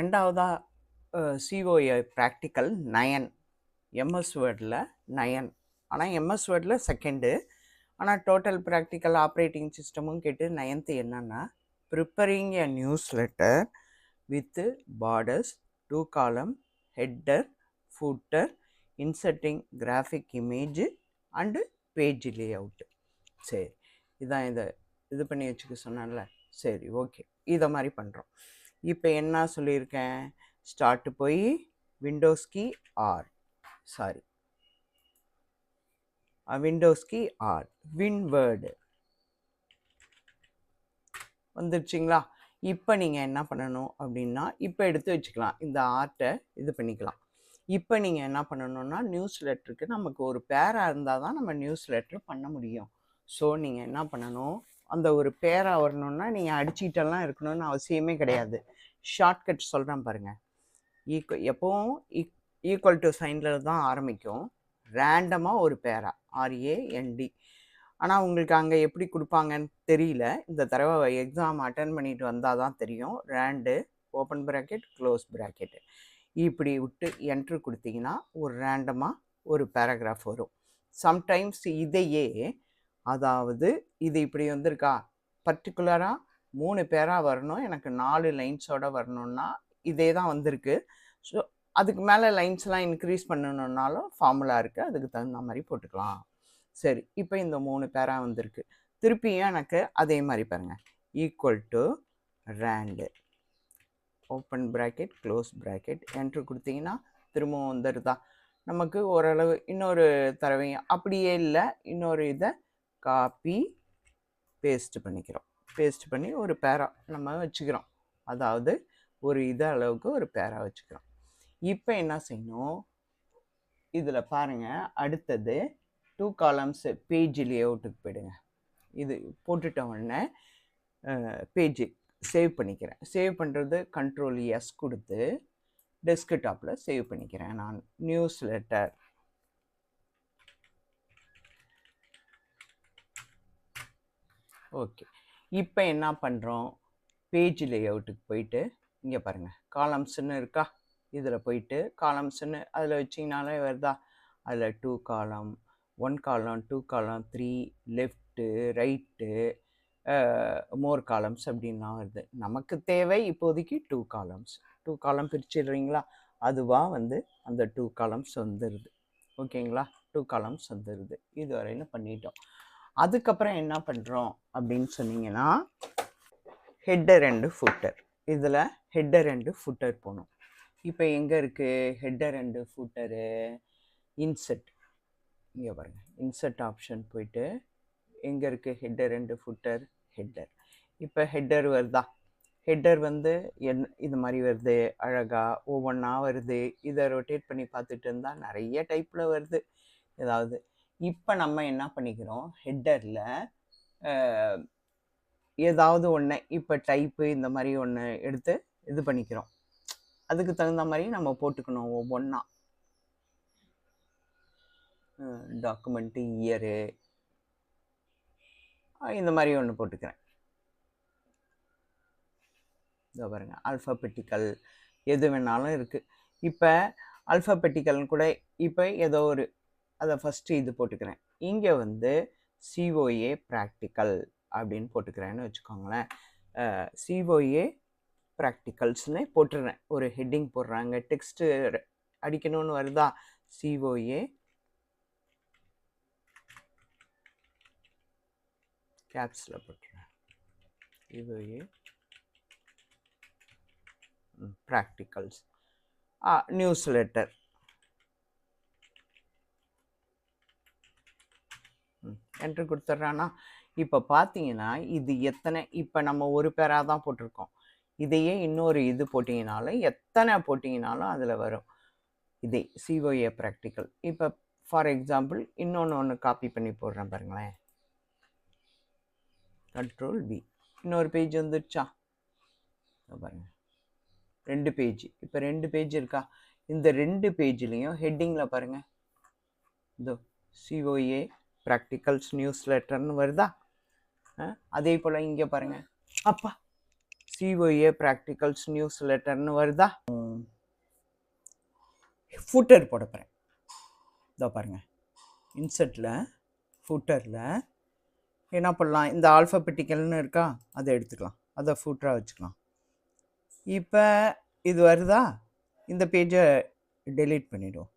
ரெண்டாவதா COA practical 9 MS வேர்டில் 9. ஆனால் எம்எஸ் வேர்டில் செகண்டு. ஆனால் டோட்டல் ப்ராக்டிக்கல் ஆப்ரேட்டிங் சிஸ்டமும் கேட்டு 9th என்னன்னா preparing a news letter with borders 2 column header footer inserting graphic image and page layout. சரி, இதான் இது பண்ணி வச்சுக்க சொன்னால. சரி, ஓகே, இதை மாதிரி பண்ணுறோம். இப்போ என்ன சொல்லியிருக்கேன், ஸ்டார்ட் போய் Windows key R Windows key R WinWord வந்துருச்சுங்களா. இப்போ நீங்கள் என்ன பண்ணணும் அப்படின்னா, இப்போ எடுத்து வச்சுக்கலாம், இந்த ஆர்ட்டை இது பண்ணிக்கலாம். இப்போ நீங்கள் என்ன பண்ணணும்னா, நியூஸ் லெட்டருக்கு நமக்கு ஒரு பேரா இருந்தால் தான் நம்ம நியூஸ் லெட்டர் பண்ண முடியும். ஸோ நீங்கள் என்ன பண்ணணும், அந்த ஒரு பேரா வரணுன்னா நீங்கள் அடிச்சுக்கிட்டெல்லாம் இருக்கணும்னு அவசியமே கிடையாது. ஷார்ட்கட் சொல்கிறேன் பாருங்கள். எப்போவும் ஈக்குவல் டு சைனில் தான் ஆரம்பிக்கும். ரேண்டமாக ஒரு பேரா RAND. ஆனால் உங்களுக்கு அங்கே எப்படி கொடுப்பாங்கன்னு தெரியல. இந்த தடவை எக்ஸாம் அட்டன் பண்ணிட்டு வந்தால் தான் தெரியும். ரேண்டு ஓப்பன் ப்ராக்கெட் க்ளோஸ் ப்ராக்கெட்டு இப்படி விட்டு என்ட்ரு கொடுத்தீங்கன்னா ஒரு ரேண்டமாக ஒரு பேராகிராஃப் வரும். சம்டைம்ஸ் இதையே, அதாவது இது இப்படி வந்திருக்கா, பர்டிகுலராக 3 பேராக வரணும், எனக்கு 4 லைன்ஸோடு வரணுன்னா இதே தான் வந்திருக்கு. ஸோ அதுக்கு மேலே லைன்ஸ்லாம் இன்க்ரீஸ் பண்ணணுன்னாலும் ஃபார்முலா இருக்குது, அதுக்கு தகுந்த மாதிரி போட்டுக்கலாம். சரி, இப்போ இந்த 3 பேரா வந்திருக்கு. திருப்பியும் எனக்கு அதே மாதிரி பாருங்கள், equal to rand open bracket close bracket enter கொடுத்தீங்கன்னா திரும்பவும் வந்துடுதா. நமக்கு ஓரளவு இன்னொரு தடவையும் அப்படியே இல்லை, இன்னொரு இதை காப்பி பேஸ்ட் பண்ணிக்கிறோம். பேஸ்ட் பண்ணி ஒரு பேரா நம்ம வச்சுக்கிறோம், அதாவது ஒரு இது அளவுக்கு ஒரு பேரா வச்சுக்கிறோம். இப்போ என்ன செய்யணும், இதில் பாருங்கள், அடுத்தது 2 காலம்ஸ் பேஜ் லேஅவுட்டுக்கு போயிடுங்க. இது போட்டுட்ட உடனே பேஜ் சேவ் பண்ணிக்கிறேன். சேவ் பண்ணுறது Ctrl+S கொடுத்து டெஸ்க்டாப்பில் சேவ் பண்ணிக்கிறேன். நான் நியூஸ் லெட்டர் ஓகே. இப்போ என்ன பண்ணுறோம், பேஜ் லேஅவுட்டுக்கு போயிட்டு இங்கே பாருங்கள், காலம்ஸ்ன்னு இருக்கா, இதில் போயிட்டு காலம்ஸ்ன்னு அதில் வச்சிங்கனாலே வருதா. அதில் 2 காலம் 1 காலம் 2 காலம் 3 லெஃப்ட்டு ரைட்டு மோர் காலம்ஸ் அப்படின்லாம் வருது. நமக்கு தேவை இப்போதைக்கு 2 காலம்ஸ். 2 காலம் பிரிச்சிடுறீங்களா, அதுவாக வந்து அந்த 2 காலம்ஸ் வந்துடுது. ஓகேங்களா, 2 காலம்ஸ் வந்துடுது. இது வரையிலும் பண்ணிட்டோம். அதுக்கப்புறம் என்ன பண்ணுறோம் அப்படின்னு சொன்னீங்கன்னா, ஹெட்டர் அண்டு ஃபுட்டர். இதில் ஹெட்டர் அண்டு ஃபுட்டர் போகணும். இப்போ எங்கே இருக்குது ஹெட்டர் அண்டு ஃபுட்டரு, இன்செர்ட், இங்கே பாருங்கள், இன்செர்ட் ஆப்ஷன் போயிட்டு எங்கே இருக்குது ஹெட்டர் அண்டு ஃபுட்டர், ஹெட்டர். இப்போ ஹெட்டர் வருதா, ஹெட்டர் வந்து இது மாதிரி வருது, அழகாக ஒவ்வொன்றா வருது. இதை ரொட்டேட் பண்ணி பார்த்துட்டு இருந்தால் நிறைய டைப்பில் வருது ஏதாவது. இப்போ நம்ம என்ன பண்ணிக்கிறோம், ஹெட்டரில் ஏதாவது ஒன்று, இப்போ டைப்பு இந்த மாதிரி ஒன்று எடுத்து இது பண்ணிக்கிறோம். அதுக்கு தகுந்த மாதிரி நம்ம போட்டுக்கணும் ஒவ்வொன்றா. டாக்குமெண்ட்டு இயரு இந்த மாதிரி ஒன்று போட்டுக்கிறேன். இதோ பாருங்கள், ஆல்ஃபாபெட்டிக்கல் எது வேணாலும் இருக்குது. இப்போ ஆல்ஃபாபெட்டிக்கல்னு கூட இப்போ ஏதோ ஒரு அதை ஃபஸ்ட்டு இது போட்டுக்கிறேன். இங்கே வந்து சிஓஏ ப்ராக்டிக்கல் அப்படின்னு போட்டுக்கிறேன்னு வச்சுக்கோங்களேன். சிஓஏ ப்ராக்டிக்கல்ஸ்னு போட்டுடுறேன். ஒரு ஹெட்டிங் போடுறாங்க, டெக்ஸ்ட்டு அடிக்கணும்னு வருதா, சிஓஏ கேப்ஸில் போட்டுறேன், சிஓஏ ப்ராக்டிக்கல்ஸ் நியூஸ் லெட்டர் என்ட்ரு கொடுத்துட்றானா. இப்போ பார்த்தீங்கன்னா இது எத்தனை, இப்போ நம்ம ஒரு பேராக தான் போட்டிருக்கோம். இதையே இன்னொரு இது போட்டிங்கனாலும் எத்தனை போட்டிங்கனாலும் அதில் வரும். இதே சிஓஏ ப்ராக்டிக்கல். இப்போ ஃபார் எக்ஸாம்பிள் இன்னொன்று காப்பி பண்ணி போடுறேன் பாருங்களேன், Ctrl+V, இன்னொரு பேஜ் வந்துடுச்சா பாருங்கள், 2 பேஜ். இப்போ 2 பேஜ் இருக்கா, இந்த 2 பேஜ்லேயும் ஹெட்டிங்கில் பாருங்கள், இதோ சிஓஏ ப்ராக்டிக்கல்ஸ் நியூஸ் லெட்டர்னு வருதா. அதே போல் இங்கே பாருங்கள், அப்பா COA ப்ராக்டிகல்ஸ் நியூஸ் லெட்டர்னு வருதா? ஃபூட்டர் போட போகிறேன். இதோ பாருங்கள், இன்சர்ட்டில் ஃபூட்டரில் என்ன பண்ணலாம், இந்த ஆல்ஃபபெட்டிக்கல்னு இருக்கா, அதை எடுத்துக்கலாம், அதை ஃபூட்டராக வச்சுக்கலாம். இப்போ இது வருதா, இந்த பேஜை டெலீட் பண்ணிவிடுவோம்.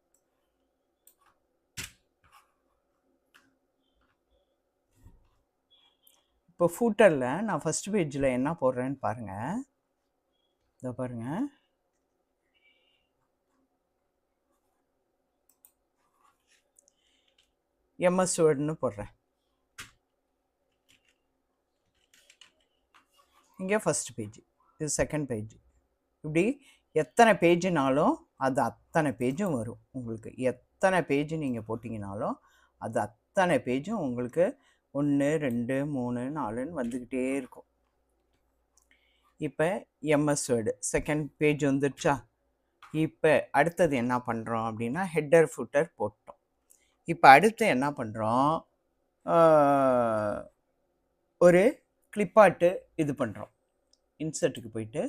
இப்போ ஃபூட்டரில் நான் ஃபஸ்ட் பேஜில் என்ன போடுறேன்னு பாருங்கள். இதோ பாருங்கள், MS வேர்டுன்னு போடுறேன். இங்கே ஃபஸ்ட் பேஜ், இது செகண்ட் பேஜ். இப்படி எத்தனை பேஜுனாலும் அது அத்தனை பேஜும் வரும் உங்களுக்கு. எத்தனை பேஜ் நீங்கள் போட்டிங்கனாலும் அது அத்தனை பேஜும் உங்களுக்கு 1 2 3 4ன்னு வந்துக்கிட்டே இருக்கும். இப்போ MS வேர்டு செகண்ட் பேஜ் வந்துடுச்சா? இப்போ அடுத்தது என்ன பண்ணுறோம் அப்படின்னா ஹெட்டர் ஃபுட்டர் போட்டோம். இப்போ அடுத்து என்ன பண்ணுறோம், ஒரு கிளிப்பாட்டு இது பண்ணுறோம். இன்சர்ட்டுக்கு போயிட்டு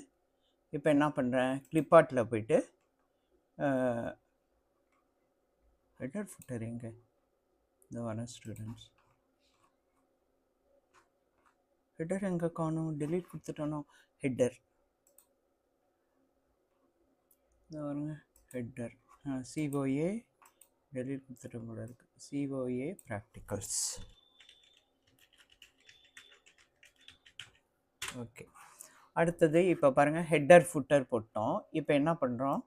இப்போ என்ன பண்ணுறேன், கிளிப்பாட்டில் போயிட்டு ஹெட்டர் ஃபுட்டர் எங்கே, இந்த வர ஸ்டூடெண்ட்ஸ் ஹெட்டர் எங்கே காணும், டெலீட் கொடுத்துட்டோனோ. ஹெட்டர் இந்த வருங்க, ஹெட்டர் COA டெலீட் கொடுத்துட்டோம் போல இருக்குது. COA practicals. ஓகே, அடுத்தது இப்போ பாருங்கள் ஹெட்டர் ஃபுட்டர் போட்டோம். இப்போ என்ன பண்ணுறோம்,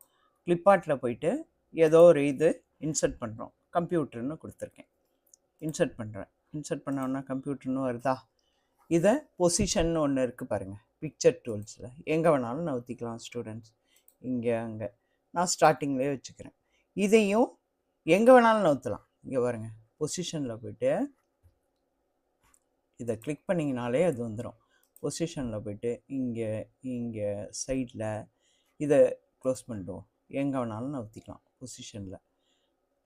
கிளிப்பாட்டில் போயிட்டு ஏதோ ஒரு இது இன்சர்ட் பண்ணுறோம். கம்ப்யூட்டர்னு கொடுத்துருக்கேன், இன்சர்ட் பண்ணுறேன். இன்சர்ட் பண்ணோன்னா கம்ப்யூட்டர்னு வருதா? இதை பொசிஷன் ஒன்று இருக்குது பாருங்கள், பிக்சர் டூல்ஸில் எங்கே வேணாலும் நவுத்திக்கலாம் ஸ்டூடெண்ட்ஸ். இங்கே அங்கே நான் ஸ்டார்டிங்லேயே வச்சுக்கிறேன். இதையும் எங்கே வேணாலும் நவுத்தலாம். இங்கே பாருங்கள், பொசிஷனில் போய்ட்டு இதை கிளிக் பண்ணிங்கனாலே அது வந்துடும். பொசிஷனில் போய்ட்டு இங்கே சைடில் இதை க்ளோஸ் பண்ணிடுவோம். எங்கே வேணாலும் நவுத்திக்கலாம் பொசிஷனில்.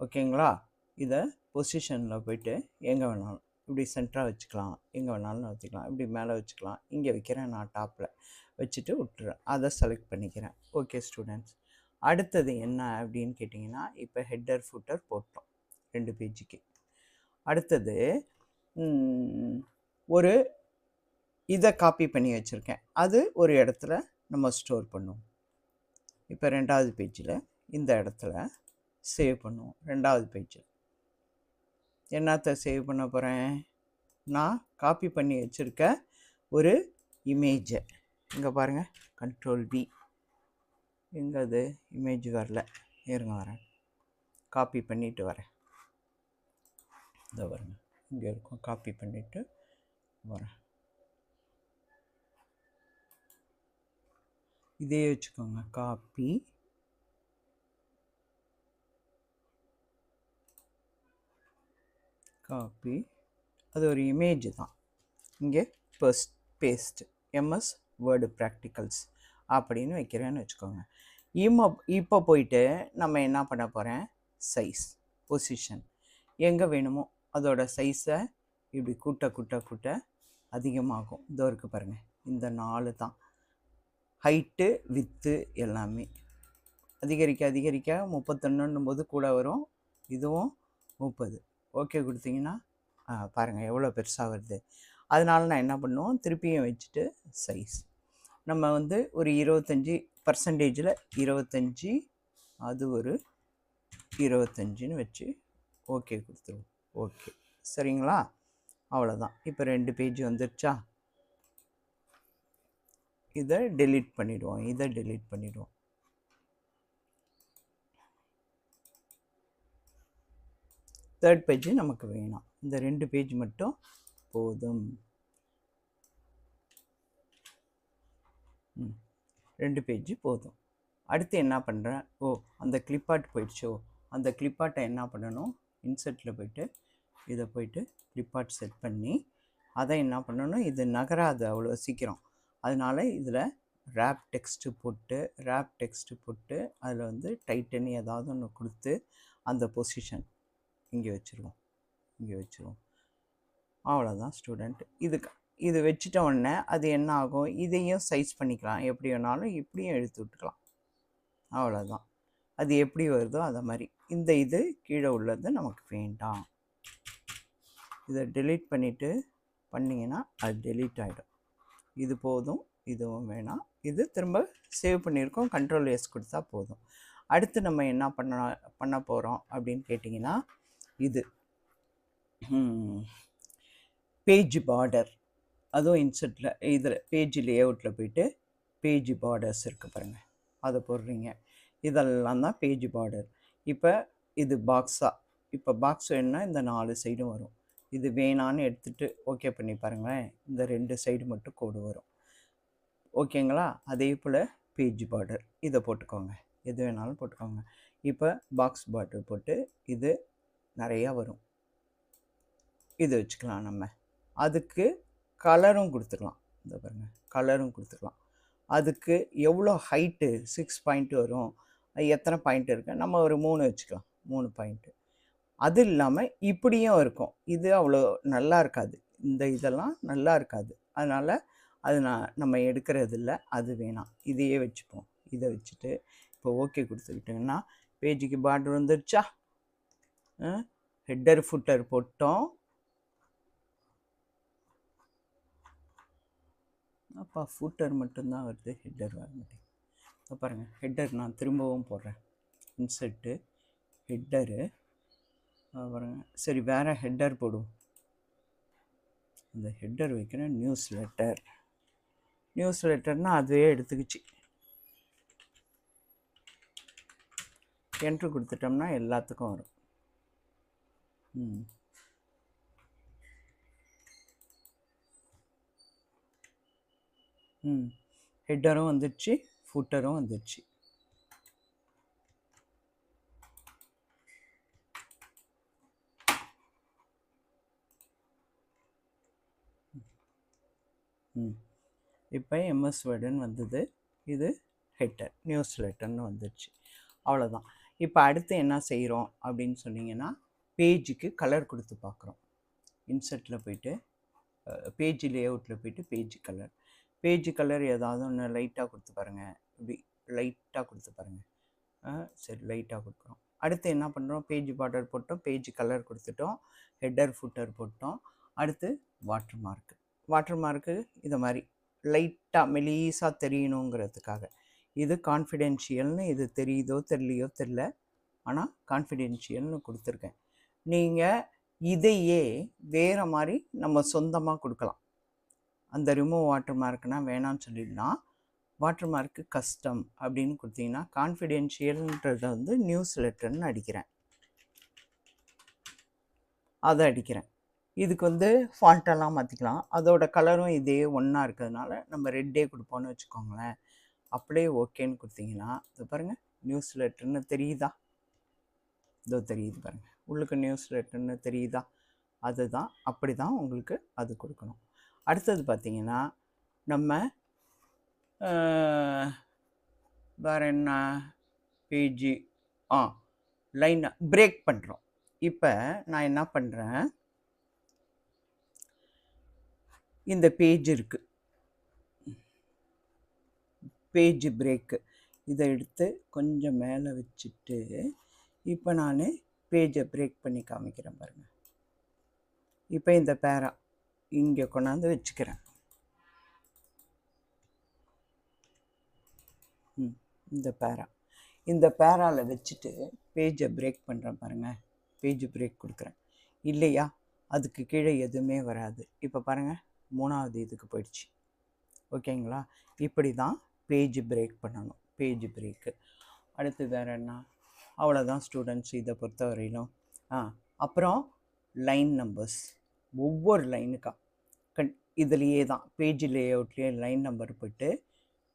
ஓகேங்களா? இதை பொசிஷனில் போய்ட்டு எங்கே வேணாலும் இப்படி சென்டராக வச்சுக்கலாம், எங்கே வேணாலும் நவுத்திக்கலாம். இப்படி மேலே வச்சுக்கலாம். இங்கே வைக்கிறேன், நான் டாப்பில் வச்சுட்டு விட்டுறேன். அதை செலக்ட் பண்ணிக்கிறேன். ஓகே ஸ்டூடெண்ட்ஸ், அடுத்தது என்ன அப்படின்னு கேட்டிங்கன்னா, இப்போ ஹெட்டர் ஃபுட்டர் போட்டோம் 2 பேஜுக்கு. அடுத்தது ஒரு இதை காப்பி பண்ணி வச்சுருக்கேன், அது ஒரு இடத்துல நம்ம ஸ்டோர் பண்ணுவோம். இப்போ 2வது பேஜில் இந்த இடத்துல சேவ் பண்ணுவோம். 2வது பேஜில் என்னத்தை சேவ் பண்ண போகிறேன், நான் காப்பி பண்ணி வச்சுருக்க ஒரு இமேஜை. இங்கே பாருங்கள், Ctrl+V. எங்கே அது இமேஜ் வரல, இருங்க வரேன், காப்பி பண்ணிவிட்டு வரேன். இதை பாருங்க, இங்கே இருக்கும், காப்பி பண்ணிவிட்டு வரேன். இதே வச்சுக்கோங்க, காப்பி அது ஒரு இமேஜ் தான். இங்கே பேஸ்ட் MS வேர்டு ப்ராக்டிகல்ஸ் அப்படின்னு வைக்கிறேன்னு வச்சுக்கோங்க. இப்போ போயிட்டு நம்ம என்ன பண்ண போகிறேன், சைஸ் பொசிஷன் எங்கே வேணுமோ அதோட சைஸை இப்படி கூட்ட அதிகமாகும். இதோ இருக்குது பாருங்கள், இந்த 4 தான் ஹைட்டு வித்து எல்லாமே. அதிகரிக்க 31 போது கூட வரும், இதுவும் 30. ஓகே கொடுத்தீங்கன்னா பாருங்கள் எவ்வளோ பெருசாக வருது. அதனால நான் என்ன பண்ணுவோம், திருப்பியும் வச்சுட்டு சைஸ் நம்ம வந்து ஒரு 25% 25, அது ஒரு 25ன்னு வச்சு ஓகே கொடுத்துருவோம். ஓகே சரிங்களா, அவ்வளோதான். இப்போ 2 பேஜ் வந்துருச்சா? இதை டெலீட் பண்ணிவிடுவோம். தேர்ட் பேஜ் நமக்கு வேணாம், இந்த 2 பேஜ் மட்டும் போதும். 2 பேஜ் போதும். அடுத்து என்ன பண்ணுறேன், அந்த கிளிப்பாட் போயிடுச்சோ, அந்த கிளிப்பாட்டை என்ன பண்ணணும், இன்சர்ட்டில் போயிட்டு இதை போயிட்டு கிளிப்பாட் செட் பண்ணி அதை என்ன பண்ணணும், இது நகராது அவ்வளோ சீக்கிரம். அதனால் இதில் ரேப் டெக்ஸ்ட்டு போட்டு அதில் வந்து டைட்டன் ஏதாவது ஒன்று கொடுத்து அந்த பொசிஷன் இங்கே வச்சுருவோம். அவ்வளோதான் ஸ்டூடெண்ட். இதுக்கு இது வச்சுட்ட உடனே அது என்ன ஆகும், இதையும் சைஸ் பண்ணிக்கலாம். எப்படி வேணாலும் இப்படியும் எடுத்து விட்டுக்கலாம். அவ்வளோதான். அது எப்படி வருதோ அதை மாதிரி. இந்த இது கீழே உள்ளது நமக்கு வேண்டாம். இதை டெலீட் பண்ணிவிட்டு பண்ணிங்கன்னா அது டெலீட் ஆகிடும். இது போதும், இதுவும் வேணாம். இது திரும்ப சேவ் பண்ணியிருக்கோம். Ctrl S கொடுத்தா போதும். அடுத்து நம்ம என்ன பண்ண போகிறோம் அப்படின்னு கேட்டிங்கன்னா, இது பேஜ் பார்டர். அதுவும் இன்சர்ட்டில் இதில் பேஜ் லேஅவுட்டில் போய்ட்டு பேஜ் பார்டர்ஸ் இருக்குது பாருங்கள், அதை போடுறீங்க. இதெல்லாம் தான் பேஜ் பார்டர். இப்போ இது பாக்ஸாக, இப்போ பாக்ஸ் வேணுன்னா இந்த 4 சைடும் வரும். இது வேணான்னு எடுத்துகிட்டு ஓகே பண்ணி பாருங்களேன், இந்த 2 சைடு மட்டும் கோடு வரும். ஓகேங்களா? அதே போல் பேஜ் பார்டர் இதை போட்டுக்கோங்க, எது வேணாலும் போட்டுக்கோங்க. இப்போ பாக்ஸ் பார்டர் போட்டு இது நிறையா வரும், இது வச்சுக்கலாம் நம்ம. அதுக்கு கலரும் கொடுத்துக்கலாம். இந்த பாருங்கள், கலரும் கொடுத்துக்கலாம். அதுக்கு எவ்வளோ ஹைட்டு 6 பாயிண்ட் வரும், எத்தனை பாயிண்ட் இருக்குது, நம்ம ஒரு 3 வச்சுக்கலாம், 3 பாயிண்ட்டு. அது இல்லாமல் இப்படியும் இருக்கும். இது அவ்வளோ நல்லா இருக்காது, இந்த இதெல்லாம் நல்லா இருக்காது. அதனால் அது நம்ம எடுக்கிறது இல்லை, அது வேணாம். இதையே வச்சுப்போம். இதை வச்சுட்டு இப்போ ஓகே கொடுத்துக்கிட்டிங்கன்னா பேஜுக்கு பார்டர் வந்துருச்சா. ஹெட்டர் ஃபுட்டர் போட்டோம். அப்பா ஃபுட்டர் மட்டும்தான் வருது, ஹெட்டர் வர மாட்டேங்குது. பாருங்கள், ஹெட்டர் நான் திரும்பவும் போடுறேன். இன்சர்ட்டு ஹெட்டரு பாருங்கள். சரி, வேறு ஹெட்டர் போடுவோம். இந்த ஹெட்டர் வைக்கிறேன். நியூஸ் லெட்டர்னால் அதுவே எடுத்துக்கிச்சு. என்ட்ரு கொடுத்துட்டோம்னா எல்லாத்துக்கும் வரும். ஹெட்டரும் வந்துடுச்சு, ஃபுட்டரும் வந்துடுச்சு. இப்போ MS வேர்டுன்னு வந்தது. இது ஹெட்டர், நியூஸ் லெட்டர்னு வந்துடுச்சு. அவ்வளோதான். இப்போ அடுத்து என்ன செய்கிறோம் அப்படின்னு சொன்னீங்கன்னா, பேஜுக்கு கலர் கொடுத்து பார்க்குறோம். இன்சர்ட்டில் போய்ட்டு பேஜ் லேஅவுட்டில் போய்ட்டு பேஜ் கலர் ஏதாவது ஒன்று லைட்டாக கொடுத்து பாருங்கள். இப்படி லைட்டாக கொடுத்து பாருங்கள். சரி, லைட்டாக கொடுக்குறோம். அடுத்து என்ன பண்ணுறோம், பேஜ் பார்டர் போட்டோம், பேஜ் கலர் கொடுத்துட்டோம், ஹெட்டர் ஃபுட்டர் போட்டோம். அடுத்து வாட்டர் மார்க்கு இதை மாதிரி லைட்டாக மெலீஸாக தெரியணுங்கிறதுக்காக. இது கான்ஃபிடென்ஷியல்னு, இது தெரியுதோ தெரியலையோ தெரில, ஆனால் கான்ஃபிடென்ஷியல்னு கொடுத்துருக்கேன். நீங்கள் இதையே வேறு மாதிரி நம்ம சொந்தமாக கொடுக்கலாம். அந்த ரிமூவ் வாட்டர் மார்க்னால் வேணான்னு சொல்லிடலாம். வாட்டர் மார்க்கு கஸ்டம் அப்படின்னு கொடுத்தீங்கன்னா, கான்ஃபிடென்ஷியல்ன்றதை வந்து நியூஸ் லெட்டர்னு அடிக்கிறேன், அதை அடிக்கிறேன். இதுக்கு வந்து ஃபாண்ட்டெல்லாம் மாற்றிக்கலாம். அதோட கலரும் இதே ஒன்றா இருக்கிறதுனால நம்ம ரெட்டே கொடுப்போன்னு வச்சுக்கோங்களேன். அப்படியே ஓகேன்னு கொடுத்தீங்கன்னா, இது பாருங்கள், நியூஸ் லெட்டர்னு தெரியுதா? இதோ தெரியுது பாருங்கள், உங்களுக்கு நியூஸ் லெட்டர்னு தெரியுதா? அதுதான், அப்படி தான் உங்களுக்கு அது கொடுக்கணும். அடுத்தது பார்த்திங்கன்னா, நம்ம வேறு என்ன பேஜு லைனை பிரேக் பண்ணுறோம். இப்போ நான் என்ன பண்ணுறேன், இந்த பேஜ் இருக்குது, பேஜ் பிரேக்கு, இதை எடுத்து கொஞ்சம் மேலே வச்சுட்டு இப்போ நான் பேஜை பிரேக் பண்ணி காமிக்கிறேன் பாருங்கள். இப்போ இந்த பேரா இங்கே கொண்டாந்து வச்சுக்கிறேன். இந்த பேராவில் வச்சுட்டு பேஜை பிரேக் பண்ணுறேன் பாருங்கள். பேஜ் பிரேக் கொடுக்குறேன் இல்லையா, அதுக்கு கீழே எதுவுமே வராது. இப்போ பாருங்கள், 3வது இதுக்கு போயிடுச்சு. ஓகேங்களா? இப்படி தான் பேஜ் பிரேக் பண்ணணும், பேஜ் பிரேக்கு. அடுத்து வேறு என்ன, அவ்வளோதான் ஸ்டூடெண்ட்ஸ் இதை பொறுத்த வரையிலும். அப்புறம் லைன் நம்பர்ஸ், ஒவ்வொரு லைனுக்கா இதுலேயே தான் பேஜ் லேஅவுட்லேயே லைன் நம்பர் போய்ட்டு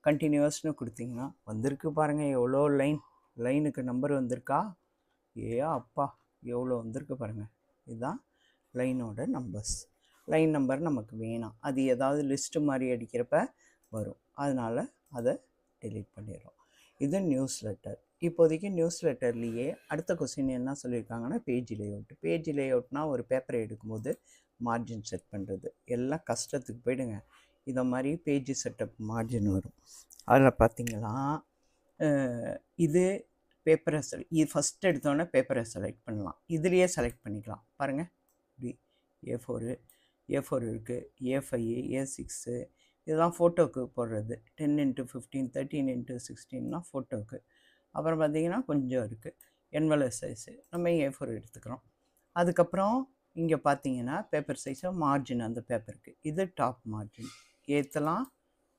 கண்டினியூஸ்னு கொடுத்தீங்கன்னா வந்திருக்கு பாருங்கள், எவ்வளோ லைனுக்கு நம்பர் வந்திருக்கா. அப்பா எவ்வளோ வந்திருக்கு பாருங்கள். இதுதான் லைனோட நம்பர்ஸ். லைன் நம்பர் நமக்கு வேணாம், அது ஏதாவது லிஸ்ட்டு மாதிரி அடிக்கிறப்ப வரும், அதனால் அதை டெலீட் பண்ணிடுறோம். இது நியூஸ் லெட்டர். இப்போதைக்கு நியூஸ் லெட்டர்லேயே அடுத்த கொஸ்டின் என்ன சொல்லியிருக்காங்கன்னா, பேஜ் லேஅவுட். பேஜ் லேஅவுட்னால் ஒரு பேப்பரை எடுக்கும்போது மார்ஜின் செட் பண்ணுறது. எல்லாம் கஷ்டத்துக்கு போயிடுங்க. இதை மாதிரி பேஜ் செட்டப் மார்ஜின் வரும். அதில் பார்த்தீங்கன்னா இது பேப்பரை இது ஃபஸ்ட் எடுத்தோடனே பேப்பரை செலக்ட் பண்ணலாம். இதுலேயே செலக்ட் பண்ணிக்கலாம் பாருங்கள். இப்படி A4 இருக்குது, A5, A6 இதெல்லாம் ஃபோட்டோவுக்கு போடுறது. 10x15 13x16 ஃபோட்டோவுக்கு. அப்புறம் பார்த்திங்கன்னா கொஞ்சம் இருக்குது என்வலப் சைஸு, நம்ம A4 எடுத்துக்கிறோம். அதுக்கப்புறம் இங்கே பார்த்தீங்கன்னா பேப்பர் சைஸை மார்ஜின் அந்த பேப்பருக்கு. இது டாப் மார்ஜின், ஏற்றலாம்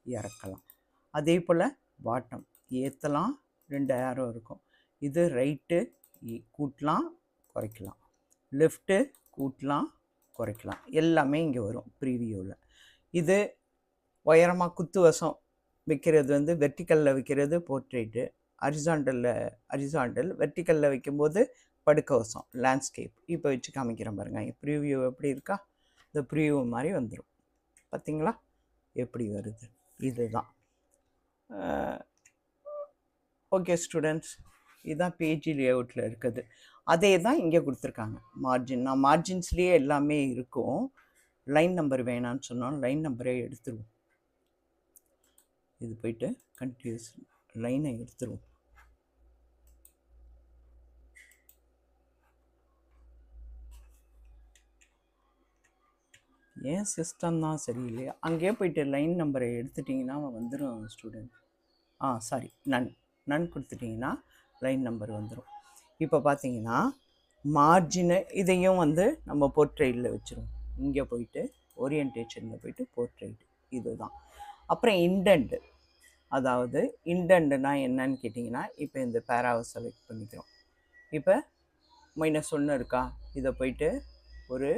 இறக்கலாம். அதே போல் பாட்டம் ஏற்றலாம், 2 ஏரோ இருக்கும். இது ரைட்டு கூட்டலாம் குறைக்கலாம், லெஃப்ட்டு கூட்டலாம் குறைக்கலாம், எல்லாமே இங்கே வரும் ப்ரீவியூவில். இது உயரமாக குத்துவசம் வைக்கிறது வந்து வெர்டிக்கலில் வைக்கிறது போர்ட்ரேட்டு, ஹரிசாண்டல் வெர்டிக்கலில் வைக்கும்போது படுக்கவசம் லேண்ட்ஸ்கேப். இப்போ வச்சு காமிக்கிறேன் பாருங்கள். ப்ரீவியூ எப்படி இருக்கா, இந்த ப்ரீவியூ மாதிரி வந்துடும். பார்த்திங்களா எப்படி வருது? இதுதான். ஓகே ஸ்டூடெண்ட்ஸ், இதுதான் பேஜ் லேஅவுட்டில் இருக்குது. அதே தான் இங்கே கொடுத்துருக்காங்க மார்ஜின். நான் மார்ஜின்ஸ்லேயே எல்லாமே இருக்கும். லைன் நம்பர் வேணான்னு சொன்னால் லைன் நம்பரே எடுத்துருவோம். இது போயிட்டு கண்டினியூஸ் லைனை எடுத்துருவோம். ஏன் சிஸ்டம் தான் சரியில்லையா? அங்கேயே போயிட்டு லைன் நம்பரை எடுத்துட்டிங்கன்னா வந்துடும் ஸ்டூடெண்ட். சாரி, நன் கொடுத்துட்டிங்கன்னா லைன் நம்பர் வந்துடும். இப்போ பார்த்தீங்கன்னா மார்ஜினை இதையும் வந்து நம்ம போர்ட்ரைட்டில் வச்சுருவோம். இங்கே போயிட்டு ஓரியன்டேஷனில் போயிட்டு போர்ட்ரைட் இதுதான். அப்புறம் இண்டெண்ட், அதாவது இண்டெண்ட்னா என்னன்னு கேட்டிங்கன்னா, இப்போ இந்த பேராவை செலக்ட் பண்ணிக்கிறோம். இப்போ -1 இருக்கா, இதை போயிட்டு ஒரு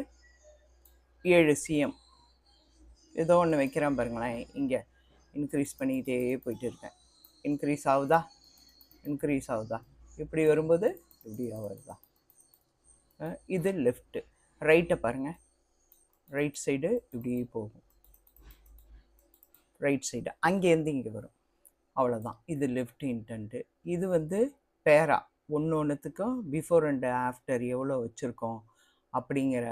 7 cm ஏதோ ஒன்று வைக்கிறேன் பாருங்களேன். இங்கே இன்க்ரீஸ் பண்ணிக்கிட்டே போயிட்டு இருக்கேன். இன்க்ரீஸ் ஆகுதா, இப்படி வரும்போது இப்படியா வருதா? இது லெஃப்ட்டு. ரைட்டை பாருங்கள், ரைட் சைடு இப்படி போகும், ரைட் சைடு அங்கேருந்து இங்கே வரும். அவ்வளோதான். இது லெஃப்ட் இன்டென்ட்டு. இது வந்து பேரா ஒன்றுத்துக்கும் பிஃபோர் அண்ட் ஆஃப்டர் எவ்வளோ வச்சுருக்கோம் அப்படிங்கிற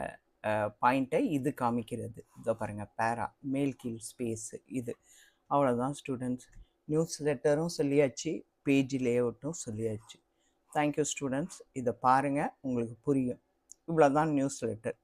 பாயிண்ட்டை இது காமிக்கிறது. இதோ பாருங்கள், பேரா மேல் கீழ் ஸ்பேஸு இது. அவ்வளோதான் ஸ்டூடெண்ட்ஸ். நியூஸ் லெட்டரும் சொல்லியாச்சு, பேஜ் லேஅவுட்டும் சொல்லியாச்சு. Thank you students. இதை பாருங்கள், உங்களுக்கு புரியும். இவ்வளோ தான் நியூஸ் லெட்டர்.